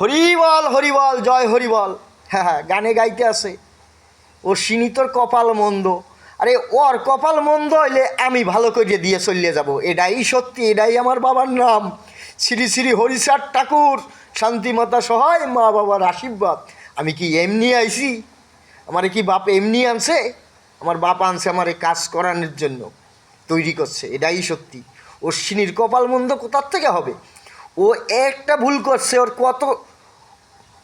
হরিবল হরিবল জয় হরিবল। হ্যাঁ হ্যাঁ, গানে গাইতে আছে অশ্বিনী তোর কপাল মন্দ। আরে ওর কপাল মন্দ হইলে আমি ভালো করে দিয়ে চলিয়ে যাব, এটাই সত্যি, এটাই আমার বাবার নাম শ্রী শ্রী হরিচাঁদ ঠাকুর, শান্তিমাতা সহায়, মা বাবার আশীর্বাদ। আমি কি এমনি আইছি? আমারে কি বাপ এমনি আনছে? আমার বাপ আনছে আমার এই কাজ করানোর জন্য, তৈরি করছে, এটাই সত্যি। অশ্বিনীর কপাল মন্দ কোথার থেকে হবে? ও একটা ভুল করছে, ওর কত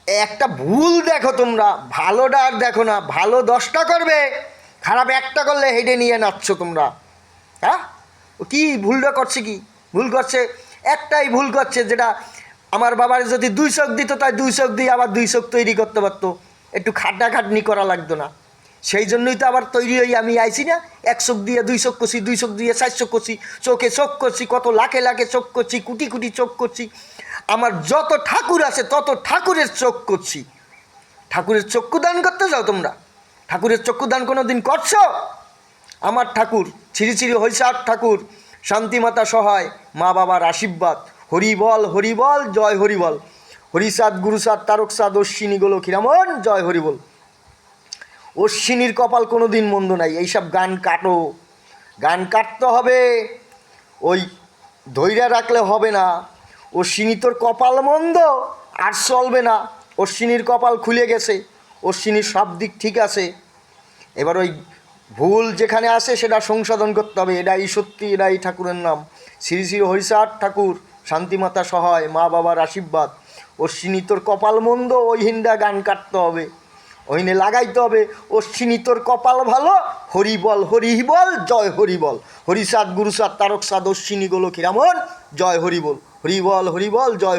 একটা ভুল দেখো তোমরা, ভালোটা আর দেখো না। ভালো 10টা করবে, খারাপ একটা করলে হেঁটে নিয়ে নাচছো তোমরা। হ্যাঁ, ও কী ভুলটা করছে? কি ভুল করছে? একটাই ভুল করছে, যেটা আমার বাবার যদি 2 চোখ দিত, তাই 2 চোখ দিয়ে আবার 2 চোখ তৈরি করতে পারতো, একটু খাটাখাটনি করা লাগতো না। সেই জন্যই তো আবার তৈরি হয়ে আমি আইছি না। 1 চোখ দিয়ে 2 চোখ করছি, 2 চোখ দিয়ে 4 চোখ করছি, চোখে চোখ করছি, কত লাখে লাখে চোখ করছি, কোটি কোটি চোখ করছি। আমার যত ঠাকুর আছে তত ঠাকুরের চোখ করছি। ঠাকুরের চক্ষু দান করতে যাও তোমরা? ঠাকুরের চক্ষু দান কোনো দিন করছো? আমার ঠাকুর শ্রী শ্রী হরিচাঁদ ঠাকুর, শান্তিমাতা সহায়, মা বাবার আশীর্বাদ। হরিবল হরিবল জয় হরিবল। হরিচাঁদ গুরুচাঁদ তারকচাঁদ অশ্বিনী গোলক্ষীরামন জয় হরিবল। অশ্বিনীর কপাল কোনো দিন মন্দ নাই। এইসব গান কাটো, গান কাটতে হবে, ওই ধৈর্য রাখলে হবে না। অশ্বিনী তোর কপাল মন্দ, আর চলবে না। অশ্বিনীর কপাল খুলে গেছে, অশ্বিনীর সব দিক ঠিক আছে। এবার ওই ভুল যেখানে আসে সেটা সংশোধন করতে হবে, এটাই সত্যি, এটাই ঠাকুরের নাম শ্রী শ্রী হরিচাঁদ ঠাকুর, শান্তিমাতা সহায়, মা বাবার আশীর্বাদ। অশ্বিনী তোর কপাল মন্দ, ওই হিন্দা গান কাটতে হবে, ওইনে লাগাইতে হবে। অশ্বিনী তোর কপাল ভালো, হরিবল হরিবল জয় হরিবল। হরিচাঁদ গুরুচাঁদ তারকচাঁদ অশ্বিনী গোলক্ষীরামন জয় হরিবল। হরিবল হরিবল জয় হরি।